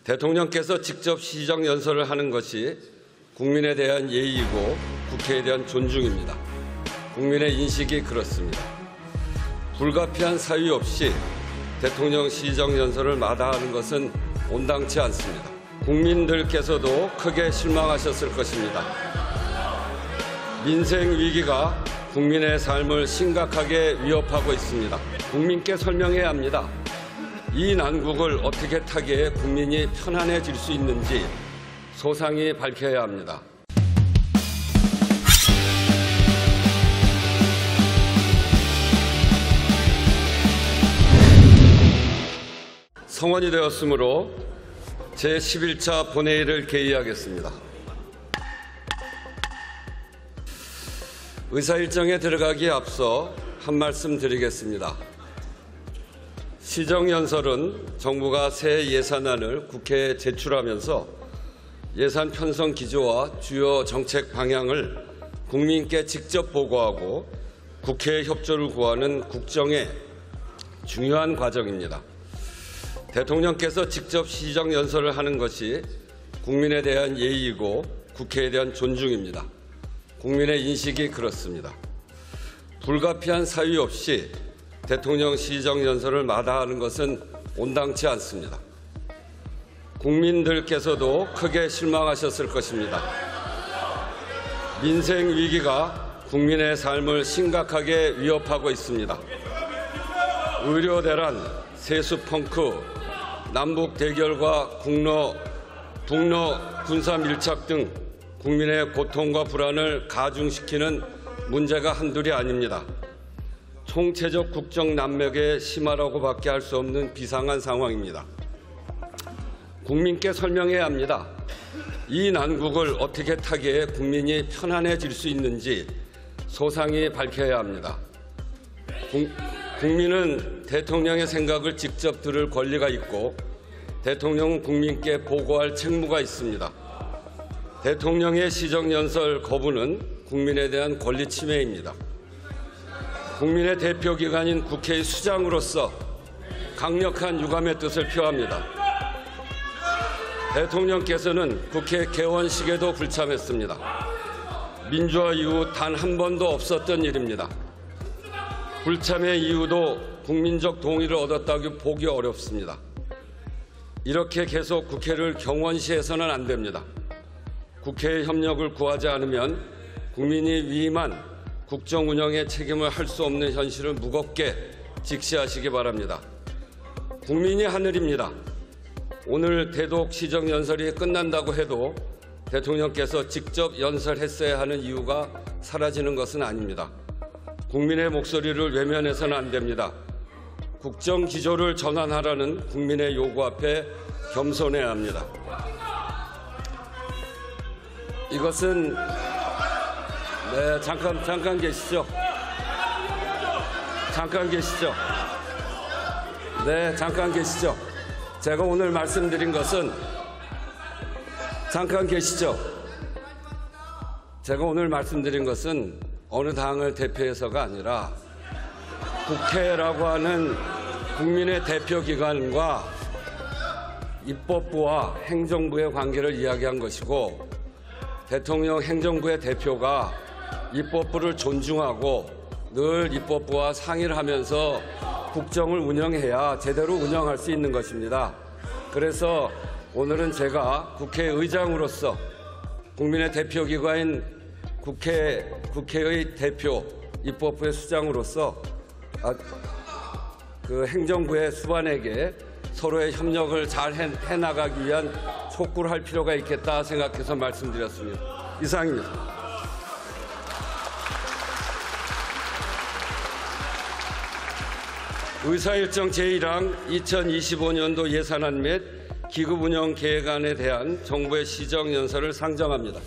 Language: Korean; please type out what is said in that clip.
대통령께서 직접 시정연설을 하는 것이 국민에 대한 예의이고 국회에 대한 존중입니다. 국민의 인식이 그렇습니다. 불가피한 사유 없이 대통령 시정연설을 마다하는 것은 온당치 않습니다. 국민들께서도 크게 실망하셨을 것입니다. 민생 위기가 국민의 삶을 심각하게 위협하고 있습니다. 국민께 설명해야 합니다. 이 난국을 어떻게 타개해 국민이 편안해질 수 있는지 소상히 밝혀야 합니다. 성원이 되었으므로 제11차 본회의를 개의하겠습니다. 의사일정에 들어가기에 앞서 한 말씀 드리겠습니다. 시정연설은 정부가 새 예산안을 국회에 제출하면서 예산 편성 기조와 주요 정책 방향을 국민께 직접 보고하고 국회의 협조를 구하는 국정의 중요한 과정입니다. 대통령께서 직접 시정연설을 하는 것이 국민에 대한 예의이고 국회에 대한 존중입니다. 국민의 인식이 그렇습니다. 불가피한 사유 없이 대통령 시정연설을 마다하는 것은 온당치 않습니다. 국민들께서도 크게 실망하셨을 것입니다. 민생 위기가 국민의 삶을 심각하게 위협하고 있습니다. 의료 대란, 세수 펑크, 남북 대결과 북러 군사 밀착 등 국민의 고통과 불안을 가중시키는 문제가 한둘이 아닙니다. 총체적 국정 난맥의 심화라고밖에 할 수 없는 비상한 상황입니다. 국민께 설명해야 합니다. 이 난국을 어떻게 타개해 국민이 편안해질 수 있는지 소상히 밝혀야 합니다. 국민은 대통령의 생각을 직접 들을 권리가 있고 대통령은 국민께 보고할 책무가 있습니다. 대통령의 시정연설 거부는 국민에 대한 권리 침해입니다. 국민의 대표기관인 국회의 수장으로서 강력한 유감의 뜻을 표합니다. 대통령께서는 국회 개원식에도 불참했습니다. 민주화 이후 단 한 번도 없었던 일입니다. 불참의 이유도 국민적 동의를 얻었다고 보기 어렵습니다. 이렇게 계속 국회를 경원시해서는 안 됩니다. 국회의 협력을 구하지 않으면 국민이 위임한 국정 운영의 책임을 할 수 없는 현실을 무겁게 직시하시기 바랍니다. 국민이 하늘입니다. 오늘 대독 시정연설이 끝난다고 해도 대통령께서 직접 연설했어야 하는 이유가 사라지는 것은 아닙니다. 국민의 목소리를 외면해서는 안 됩니다. 국정 기조를 전환하라는 국민의 요구 앞에 겸손해야 합니다. 이것은 잠깐 계시죠. 잠깐 계시죠. 잠깐 계시죠. 제가 오늘 말씀드린 것은 잠깐 계시죠. 제가 오늘 말씀드린 것은 어느 당을 대표해서가 아니라 국회라고 하는 국민의 대표기관과 입법부와 행정부의 관계를 이야기한 것이고 대통령 행정부의 대표가 입법부를 존중하고 늘 입법부와 상의를 하면서 국정을 운영해야 제대로 운영할 수 있는 것입니다. 그래서 오늘은 제가 국회의장으로서 국민의 대표기관인 국회의 대표, 입법부의 수장으로서 그 행정부의 수반에게 서로의 협력을 잘 해나가기 위한 촉구를 할 필요가 있겠다 생각해서 말씀드렸습니다. 이상입니다. 의사일정 제1항 2025년도 예산안 및 기금운영 계획안에 대한 정부의 시정연설을 상정합니다.